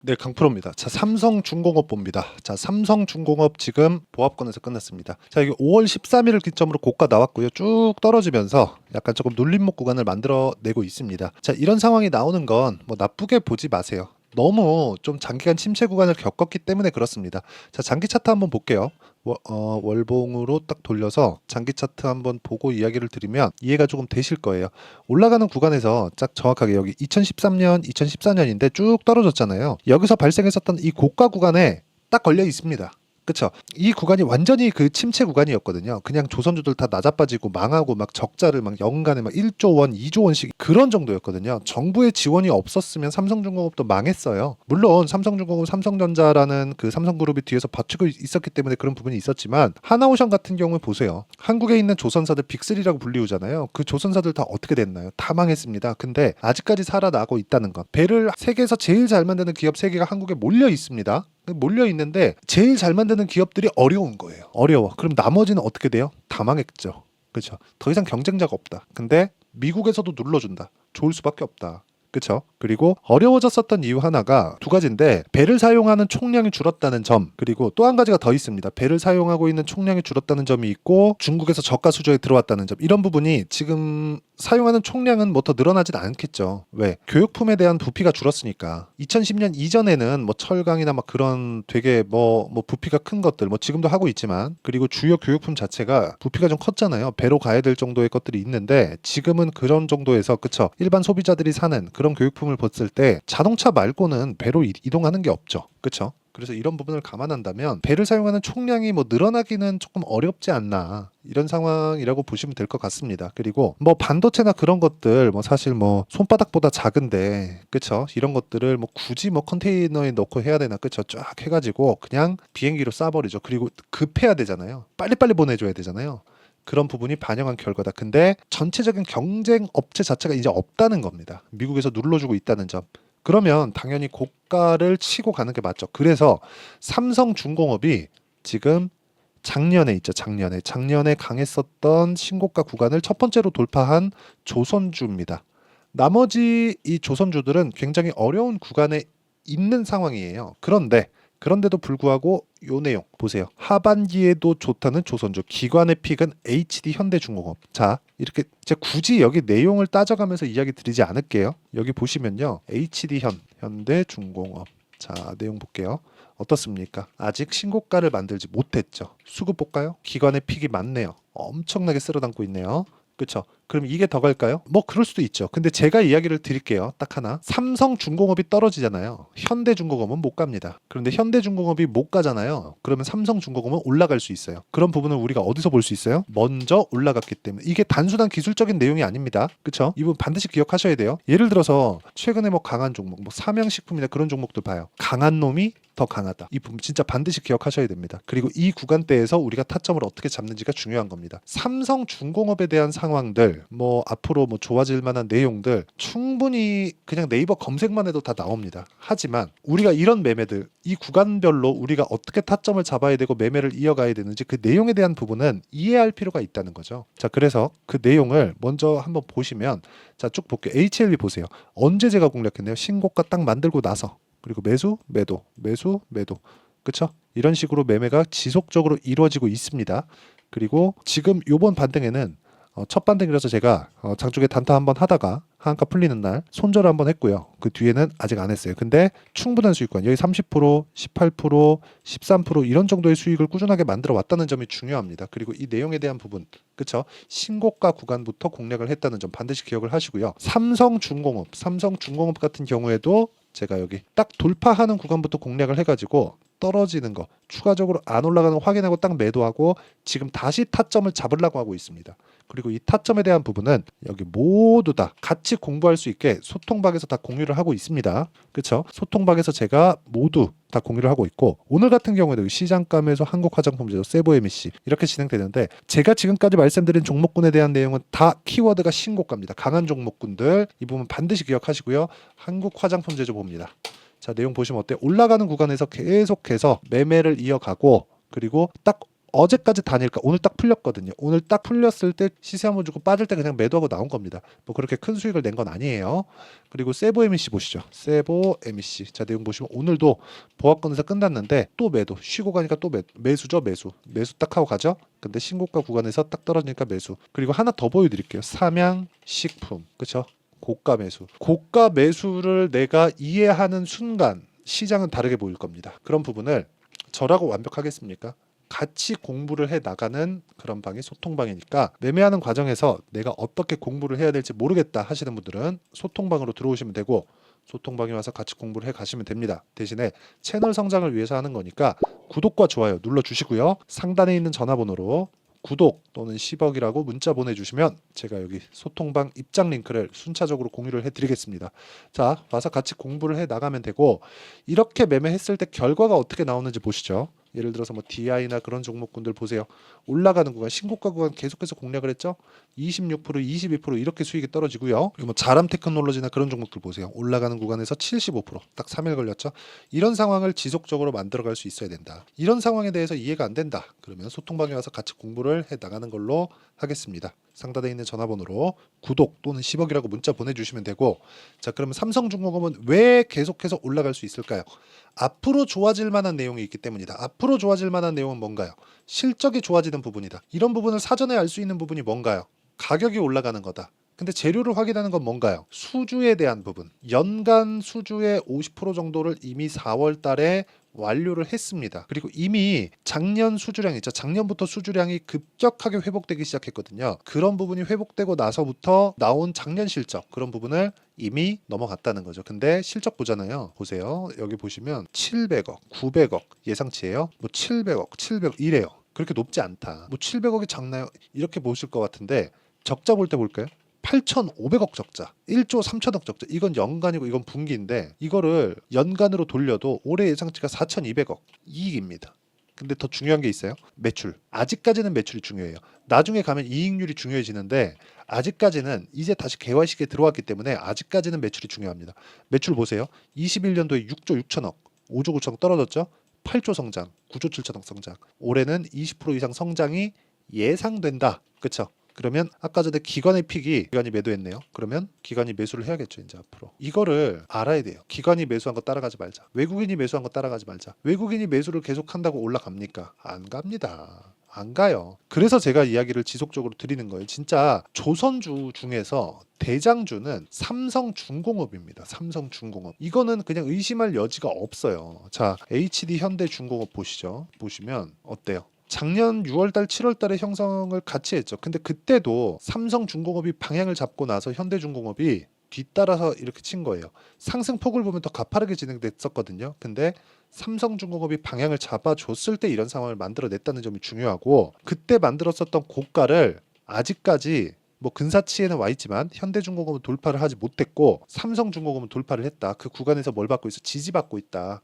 네, 강프로입니다. 자, 삼성중공업 봅니다. 자, 삼성중공업 지금 보합권에서 끝났습니다. 자, 이게 5월 13일을 기점으로 고가 나왔고요. 쭉 떨어지면서 약간 조금 눌림목 구간을 만들어내고 있습니다. 자, 이런 상황이 나오는 건 뭐 나쁘게 보지 마세요. 너무 좀 장기간 침체 구간을 겪었기 때문에 그렇습니다. 자, 장기 차트 한번 볼게요. 월봉으로 딱 돌려서 장기 차트 한번 보고 이야기를 드리면 이해가 조금 되실 거예요. 올라가는 구간에서 딱 정확하게 여기 2013년, 2014년인데 쭉 떨어졌잖아요. 여기서 발생했었던 이 고가 구간에 딱 걸려 있습니다. 그쵸? 이 구간이 완전히 그 침체 구간이었거든요. 그냥 조선주들 다 낮아빠지고 망하고 막 적자를 막 연간에 막 1조 원, 2조 원씩 그런 정도였거든요. 정부의 지원이 없었으면 삼성중공업도 망했어요. 물론 삼성중공업, 삼성전자라는 그 삼성그룹이 뒤에서 받치고 있었기 때문에 그런 부분이 있었지만 하나오션 같은 경우 보세요. 한국에 있는 조선사들 빅3라고 불리우잖아요. 그 조선사들 다 어떻게 됐나요? 다 망했습니다. 근데 아직까지 살아나고 있다는 것. 배를 세계에서 제일 잘 만드는 기업 3개가 한국에 몰려 있습니다. 몰려 있는데 제일 잘 만드는 기업들이 어려운 거예요. 어려워. 그럼 나머지는 어떻게 돼요? 다 망했죠. 그렇죠. 더 이상 경쟁자가 없다. 근데 미국에서도 눌러준다. 좋을 수밖에 없다. 그렇죠. 그리고 어려워졌었던 이유 하나가 두 가지인데 배를 사용하는 총량이 줄었다는 점, 그리고 또 한 가지가 더 있습니다. 배를 사용하고 있는 총량이 줄었다는 점이 있고 중국에서 저가 수조에 들어왔다는 점, 이런 부분이 지금 사용하는 총량은 뭐 더 늘어나진 않겠죠. 왜? 교육품에 대한 부피가 줄었으니까. 2010년 이전에는 뭐 철강이나 막 그런 되게 뭐 부피가 큰 것들 뭐 지금도 하고 있지만, 그리고 주요 교육품 자체가 부피가 좀 컸잖아요. 배로 가야 될 정도의 것들이 있는데 지금은 그런 정도에서, 그쵸, 일반 소비자들이 사는 그런 교육품을 봤을 때 자동차 말고는 배로 이동하는 게 없죠. 그쵸? 그래서 이런 부분을 감안한다면 배를 사용하는 총량이 뭐 늘어나기는 조금 어렵지 않나, 이런 상황이라고 보시면 될 것 같습니다. 그리고 뭐 반도체나 그런 것들 뭐 사실 뭐 손바닥보다 작은데, 그쵸, 이런 것들을 뭐 굳이 뭐 컨테이너에 넣고 해야 되나, 그쵸, 쫙 해가지고 그냥 비행기로 쏴버리죠. 그리고 급해야 되잖아요. 빨리빨리 보내줘야 되잖아요. 그런 부분이 반영한 결과다. 근데 전체적인 경쟁 업체 자체가 이제 없다는 겁니다. 미국에서 눌러주고 있다는 점. 그러면 당연히 고가를 치고 가는 게 맞죠. 그래서 삼성중공업이 지금 작년에 있죠. 작년에 강했었던 신고가 구간을 첫 번째로 돌파한 조선주입니다. 나머지 이 조선주들은 굉장히 어려운 구간에 있는 상황이에요. 그런데도 불구하고 요 내용 보세요. 하반기에도 좋다는 조선주, 기관의 픽은 HD 현대중공업. 자, 이렇게 제가 굳이 여기 내용을 따져가면서 이야기 드리지 않을게요. 여기 보시면요, HD 현대중공업. 자, 내용 볼게요. 어떻습니까? 아직 신고가를 만들지 못했죠. 수급 볼까요? 기관의 픽이 많네요. 엄청나게 쓸어담고 있네요. 그렇죠? 그럼 이게 더 갈까요? 뭐 그럴 수도 있죠. 근데 제가 이야기를 드릴게요. 딱 하나. 삼성중공업이 떨어지잖아요. 현대중공업은 못 갑니다. 그런데 현대중공업이 못 가잖아요. 그러면 삼성중공업은 올라갈 수 있어요. 그런 부분을 우리가 어디서 볼 수 있어요? 먼저 올라갔기 때문에. 이게 단순한 기술적인 내용이 아닙니다. 그렇죠? 이 부분 반드시 기억하셔야 돼요. 예를 들어서 최근에 뭐 강한 종목, 뭐 삼양식품이나 그런 종목들 봐요. 강한 놈이 더 강하다. 이 부분 진짜 반드시 기억하셔야 됩니다. 그리고 이 구간대에서 우리가 타점을 어떻게 잡는지가 중요한 겁니다. 삼성중공업에 대한 상황들, 뭐 앞으로 뭐 좋아질 만한 내용들 충분히 그냥 네이버 검색만 해도 다 나옵니다. 하지만 우리가 이런 매매들, 이 구간별로 우리가 어떻게 타점을 잡아야 되고 매매를 이어가야 되는지 그 내용에 대한 부분은 이해할 필요가 있다는 거죠. 자, 그래서 그 내용을 먼저 한번 보시면, 자, 쭉 볼게요. HLB 보세요. 언제 제가 공략했네요. 신고가 딱 만들고 나서. 그리고 매수, 매도, 매수, 매도. 그쵸? 이런 식으로 매매가 지속적으로 이루어지고 있습니다. 그리고 지금 요번 반등에는 첫 반등이라서 제가 장중에 단타 한번 하다가 하한가 풀리는 날 손절을 한번 했고요. 그 뒤에는 아직 안 했어요. 근데 충분한 수익권, 여기 30%, 18%, 13% 이런 정도의 수익을 꾸준하게 만들어 왔다는 점이 중요합니다. 그리고 이 내용에 대한 부분, 그쵸? 신고가 구간부터 공략을 했다는 점 반드시 기억을 하시고요. 삼성중공업 같은 경우에도 제가 여기 딱 돌파하는 구간부터 공략을 해가지고 떨어지는 거 추가적으로 안 올라가는 거 확인하고 딱 매도하고 지금 다시 타점을 잡으려고 하고 있습니다. 그리고 이 타점에 대한 부분은 여기 모두 다 같이 공부할 수 있게 소통박에서 다 공유를 하고 있습니다. 그렇죠? 소통박에서 제가 모두 다 공유를 하고 있고, 오늘 같은 경우에도 시장감에서 한국화장품제조, 세부MEC 이렇게 진행되는데, 제가 지금까지 말씀드린 종목군에 대한 내용은 다 키워드가 신고가입니다. 강한 종목군들 이 부분 반드시 기억하시고요. 한국화장품제조 봅니다. 자, 내용 보시면 어때요? 올라가는 구간에서 계속해서 매매를 이어가고, 그리고 딱 어제까지 단일가 오늘 딱 풀렸거든요. 오늘 딱 풀렸을 때 시세 한번 주고 빠질 때 그냥 매도하고 나온 겁니다. 뭐 그렇게 큰 수익을 낸 건 아니에요. 그리고 세보 MEC 보시죠. 세보 MEC. 자, 내용 보시면 오늘도 보합권에서 끝났는데 또 매도. 쉬고 가니까 또 매수죠, 매수. 매수 딱 하고 가죠. 근데 신고가 구간에서 딱 떨어지니까 매수. 그리고 하나 더 보여드릴게요. 삼양식품. 그쵸? 고가 매수. 고가 매수를 내가 이해하는 순간 시장은 다르게 보일 겁니다. 그런 부분을 저라고 완벽하겠습니까? 같이 공부를 해 나가는 그런 방이 소통방이니까 매매하는 과정에서 내가 어떻게 공부를 해야 될지 모르겠다 하시는 분들은 소통방으로 들어오시면 되고 소통방에 와서 같이 공부를 해 가시면 됩니다. 대신에 채널 성장을 위해서 하는 거니까 구독과 좋아요 눌러주시고요. 상단에 있는 전화번호로 구독 또는 10억이라고 문자 보내주시면 제가 여기 소통방 입장 링크를 순차적으로 공유를 해드리겠습니다. 자, 와서 같이 공부를 해 나가면 되고 이렇게 매매했을 때 결과가 어떻게 나오는지 보시죠. 예를 들어서 뭐 DI나 그런 종목군들 보세요. 올라가는 구간, 신고가 구간 계속해서 공략을 했죠. 26%, 22% 이렇게 수익이 떨어지고요. 그리고 뭐 자람 테크놀로지나 그런 종목들 보세요. 올라가는 구간에서 75%딱 3일 걸렸죠. 이런 상황을 지속적으로 만들어갈 수 있어야 된다. 이런 상황에 대해서 이해가 안 된다. 그러면 소통방에 와서 같이 공부를 해 나가는 걸로 하겠습니다. 상단에 있는 전화번호로 구독 또는 10억이라고 문자 보내주시면 되고 자, 그러면 삼성중공업은 왜 계속해서 올라갈 수 있을까요? 앞으로 좋아질 만한 내용이 있기 때문이다. 앞으로 좋아질 만한 내용은 뭔가요? 실적이 좋아지는 부분이다. 이런 부분을 사전에 알 수 있는 부분이 뭔가요? 가격이 올라가는 거다. 근데 재료를 확인하는 건 뭔가요? 수주에 대한 부분. 연간 수주의 50% 정도를 이미 4월 달에 완료를 했습니다. 그리고 이미 작년 수주량 있죠. 작년부터 수주량이 급격하게 회복되기 시작했거든요. 그런 부분이 회복되고 나서부터 나온 작년 실적 그런 부분을 이미 넘어갔다는 거죠. 근데 실적 보잖아요. 보세요. 여기 보시면 700억, 900억 예상치예요. 뭐 700억, 700억 이래요. 그렇게 높지 않다. 뭐 700억이 작나요? 이렇게 보실 것 같은데 적자 볼 때 볼까요? 8,500억 적자, 1조 3천억 적자. 이건 연간이고 이건 분기인데 이거를 연간으로 돌려도 올해 예상치가 4,200억 이익입니다. 근데 더 중요한 게 있어요. 매출. 아직까지는 매출이 중요해요. 나중에 가면 이익률이 중요해지는데 아직까지는 이제 다시 개화 시기에 들어왔기 때문에 아직까지는 매출이 중요합니다. 매출 보세요. 21년도에 6조 6천억, 5조 9천억 떨어졌죠. 8조 성장, 9조 7천억 성장. 올해는 20% 이상 성장이 예상된다. 그렇죠? 그러면 아까 전에 기관의 픽이 기관이 매도했네요. 그러면 기관이 매수를 해야겠죠. 이제 앞으로 이거를 알아야 돼요. 기관이 매수한 거 따라가지 말자. 외국인이 매수한 거 따라가지 말자. 외국인이 매수를 계속한다고 올라갑니까? 안 갑니다. 안 가요. 그래서 제가 이야기를 지속적으로 드리는 거예요. 진짜 조선주 중에서 대장주는 삼성중공업입니다. 삼성중공업. 이거는 그냥 의심할 여지가 없어요. 자, HD 현대중공업 보시죠. 보시면 어때요? 작년 6월달, 7월달에 형성을 같이 했죠. 근데 그때도 삼성중공업이 방향을 잡고 나서 현대중공업이 뒤따라서 이렇게 친 거예요. 상승폭을 보면 더 가파르게 진행됐었거든요. 근데 삼성중공업이 방향을 잡아줬을 때 이런 상황을 만들어냈다는 점이 중요하고 그때 만들었었던 고가를 아직까지 뭐 근사치에는 와 있지만 현대중공업은 돌파를 하지 못했고 삼성중공업은 돌파를 했다. 그 구간에서 뭘 받고 있어? 지지받고 있다.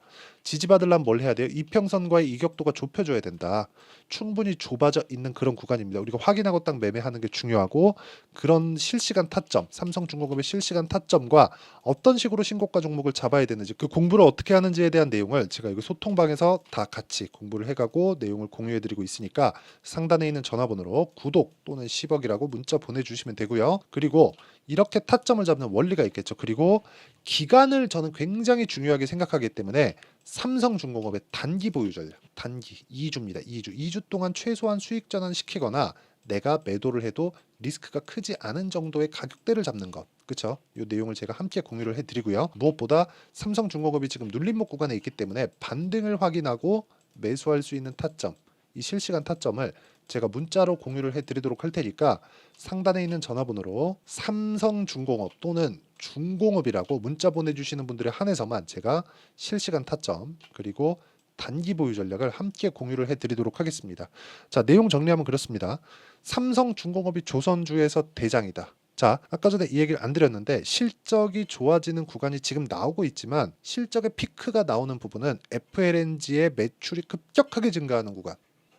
지지받으려면 뭘 해야 돼요? 이평선과의 이격도가 좁혀줘야 된다. 충분히 좁아져 있는 그런 구간입니다. 우리가 확인하고 딱 매매하는 게 중요하고 그런 실시간 타점, 삼성중공업의 실시간 타점과 어떤 식으로 신고가 종목을 잡아야 되는지 그 공부를 어떻게 하는지에 대한 내용을 제가 여기 소통방에서 다 같이 공부를 해가고 내용을 공유해드리고 있으니까 상단에 있는 전화번호로 구독 또는 10억이라고 문자 보내주시면 되고요. 그리고 이렇게 타점을 잡는 원리가 있겠죠. 그리고 기간을 저는 굉장히 중요하게 생각하기 때문에 삼성중공업의 단기 보유 전략, 단기 2주입니다. 2주 동안 최소한 수익 전환 시키거나 내가 매도를 해도 리스크가 크지 않은 정도의 가격대를 잡는 것. 그렇죠? 이 내용을 제가 함께 공유를 해드리고요. 무엇보다 삼성중공업이 지금 눌림목 구간에 있기 때문에 반등을 확인하고 매수할 수 있는 타점, 이 실시간 타점을 제가 문자로 공유를 해드리도록 할 테니까 상단에 있는 전화번호로 삼성중공업 또는 중공업이라고 문자 보내주시는 분들에 한해서만 제가 실시간 타점 그리고 단기 보유 전략을 함께 공유를 해드리도록 하겠습니다. 자, 내용 정리하면 그렇습니다. 삼성중공업이 조선주에서 대장이다. 자, 아까 전에 이 얘기를 안 드렸는데 실적이 좋아지는 구간이 지금 나오고 있지만 실적의 피크가 나오는 부분은 FLNG의 매출이 급격하게 증가하는 구간.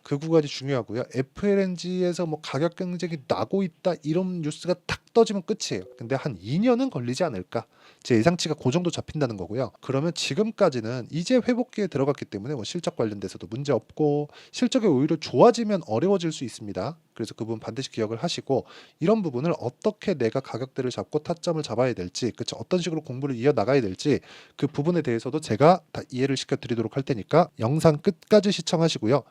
그 구간이 중요하고요. FLNG에서 뭐 가격 경쟁이 나고 있다 이런 뉴스가 탁 떠지면 끝이에요. 근데 한 2년은 걸리지 않을까. 제 예상치가 그 정도 잡힌다는 거고요. 그러면 지금까지는 이제 회복기에 들어갔기 때문에 뭐 실적 관련돼서도 문제 없고 실적이 오히려 좋아지면 어려워질 수 있습니다. 그래서 그 부분 반드시 기억을 하시고 이런 부분을 어떻게 내가 가격대를 잡고 타점을 잡아야 될지, 그쵸? 어떤 식으로 공부를 이어나가야 될지 그 부분에 대해서도 제가 다 이해를 시켜드리도록 할 테니까 영상 끝까지 시청하시고요.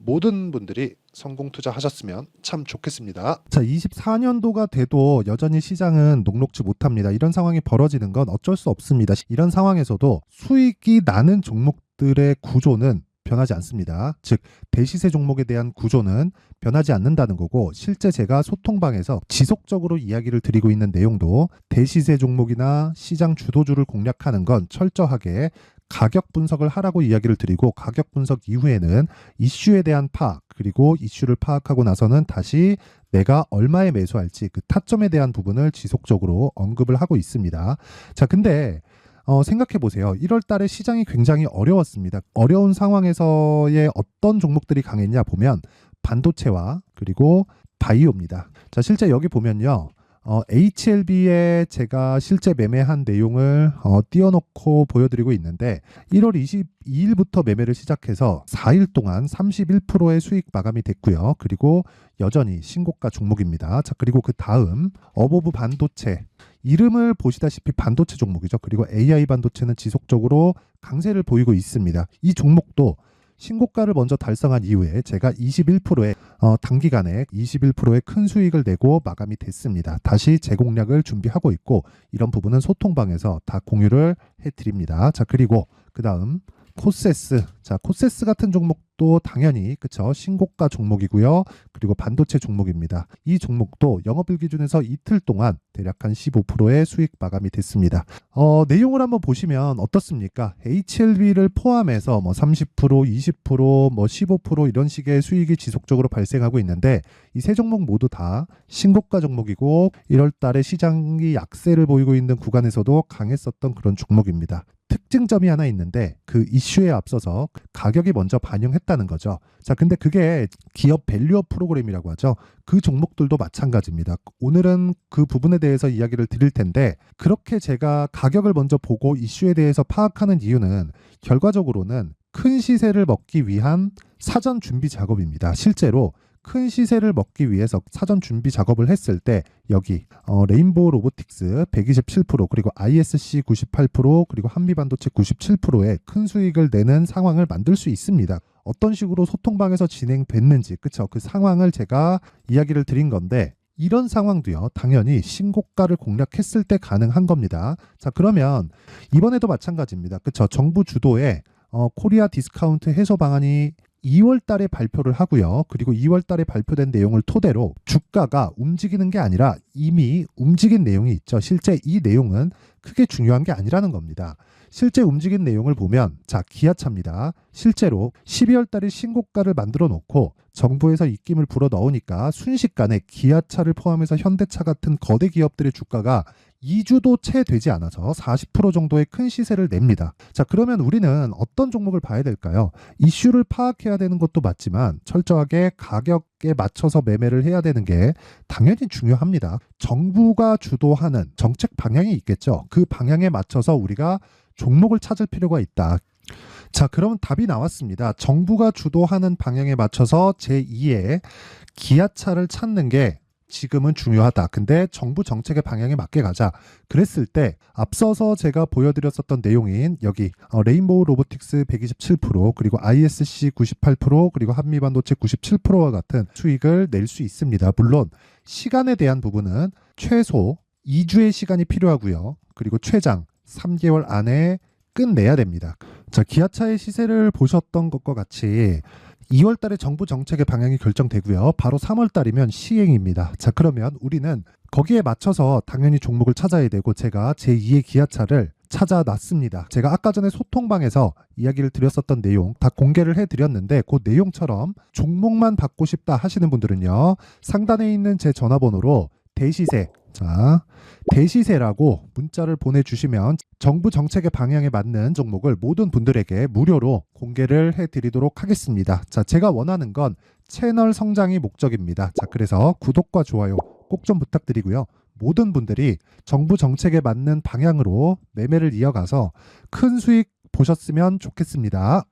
모든 분들이 성공 투자하셨으면 참 좋겠습니다. 자, 24년도가 돼도 여전히 시장은 녹록지 못합니다. 이런 상황이 벌어지는 건 어쩔 수 없습니다. 이런 상황에서도 수익이 나는 종목들의 구조는 변하지 않습니다. 즉 대시세 종목에 대한 구조는 변하지 않는다는 거고, 실제 제가 소통방에서 지속적으로 이야기를 드리고 있는 내용도 대시세 종목이나 시장 주도주를 공략하는 건 철저하게 가격 분석을 하라고 이야기를 드리고, 가격 분석 이후에는 이슈에 대한 파악, 그리고 이슈를 파악하고 나서는 다시 내가 얼마에 매수할지 그 타점에 대한 부분을 지속적으로 언급을 하고 있습니다. 자, 근데 생각해 보세요. 1월 달에 시장이 굉장히 어려웠습니다. 어려운 상황에서의 어떤 종목들이 강했냐 보면 반도체와 그리고 바이오입니다. 자, 실제 여기 보면요. HLB에 제가 실제 매매한 내용을 띄워놓고 보여드리고 있는데 1월 22일부터 매매를 시작해서 4일 동안 31%의 수익 마감이 됐고요. 그리고 여전히 신고가 종목입니다. 자, 그리고 그 다음 어보브 반도체, 이름을 보시다시피 반도체 종목이죠. 그리고 AI 반도체는 지속적으로 강세를 보이고 있습니다. 이 종목도 신고가를 먼저 달성한 이후에 제가 21%의 단기간에 21%의 큰 수익을 내고 마감이 됐습니다. 다시 재공략을 준비하고 있고, 이런 부분은 소통방에서 다 공유를 해드립니다. 자, 그리고 그 다음 코세스. 자, 코세스 같은 종목도 당연히 그쵸, 신고가 종목이고요. 그리고 반도체 종목입니다. 이 종목도 영업일 기준에서 이틀 동안 대략 한 15%의 수익 마감이 됐습니다. 내용을 한번 보시면 어떻습니까? HLB를 포함해서 뭐 30%, 20%, 뭐 15% 이런 식의 수익이 지속적으로 발생하고 있는데, 이 세 종목 모두 다 신고가 종목이고 1월 달에 시장이 약세를 보이고 있는 구간에서도 강했었던 그런 종목입니다. 특징점이 하나 있는데 그 이슈에 앞서서 가격이 먼저 반영했다는 거죠. 자, 근데 그게 기업 밸류업 프로그램이라고 하죠. 그 종목들도 마찬가지입니다. 오늘은 그 부분에 대해서 이야기를 드릴 텐데, 그렇게 제가 가격을 먼저 보고 이슈에 대해서 파악하는 이유는 결과적으로는 큰 시세를 먹기 위한 사전 준비 작업입니다. 실제로 큰 시세를 먹기 위해서 사전 준비 작업을 했을 때 여기 레인보우 로보틱스 127%, 그리고 ISC 98%, 그리고 한미반도체 97%의 큰 수익을 내는 상황을 만들 수 있습니다. 어떤 식으로 소통방에서 진행됐는지, 그쵸? 그 상황을 제가 이야기를 드린 건데, 이런 상황도요, 당연히 신고가를 공략했을 때 가능한 겁니다. 자, 그러면 이번에도 마찬가지입니다. 그쵸? 정부 주도의 코리아 디스카운트 해소 방안이 2월 달에 발표를 하고요. 그리고 2월 달에 발표된 내용을 토대로 주가가 움직이는 게 아니라 이미 움직인 내용이 있죠. 실제 이 내용은 크게 중요한 게 아니라는 겁니다. 실제 움직인 내용을 보면, 자, 기아차입니다. 실제로 12월 달에 신고가를 만들어 놓고 정부에서 입김을 불어 넣으니까 순식간에 기아차를 포함해서 현대차 같은 거대 기업들의 주가가 2주도 채 되지 않아서 40% 정도의 큰 시세를 냅니다. 자, 그러면 우리는 어떤 종목을 봐야 될까요? 이슈를 파악해야 되는 것도 맞지만 철저하게 가격에 맞춰서 매매를 해야 되는 게 당연히 중요합니다. 정부가 주도하는 정책 방향이 있겠죠. 그 방향에 맞춰서 우리가 종목을 찾을 필요가 있다. 자, 그럼 답이 나왔습니다. 정부가 주도하는 방향에 맞춰서 제2의 기아차를 찾는 게 지금은 중요하다. 근데 정부 정책의 방향에 맞게 가자. 그랬을 때 앞서서 제가 보여드렸었던 내용인 여기 레인보우 로보틱스 127%, 그리고 ISC 98%, 그리고 한미반도체 97%와 같은 수익을 낼 수 있습니다. 물론 시간에 대한 부분은 최소 2주의 시간이 필요하고요. 그리고 최장 3개월 안에 끝내야 됩니다. 자, 기아차의 시세를 보셨던 것과 같이 2월 달에 정부 정책의 방향이 결정되고요. 바로 3월 달이면 시행입니다. 자, 그러면 우리는 거기에 맞춰서 당연히 종목을 찾아야 되고, 제가 제2의 기아차를 찾아놨습니다. 제가 아까 전에 소통방에서 이야기를 드렸었던 내용 다 공개를 해드렸는데, 그 내용처럼 종목만 받고 싶다 하시는 분들은요, 상단에 있는 제 전화번호로 대시세 자, 대시세라고 문자를 보내주시면 정부 정책의 방향에 맞는 종목을 모든 분들에게 무료로 공개를 해드리도록 하겠습니다. 자, 제가 원하는 건 채널 성장이 목적입니다. 자, 그래서 구독과 좋아요 꼭 좀 부탁드리고요. 모든 분들이 정부 정책에 맞는 방향으로 매매를 이어가서 큰 수익 보셨으면 좋겠습니다.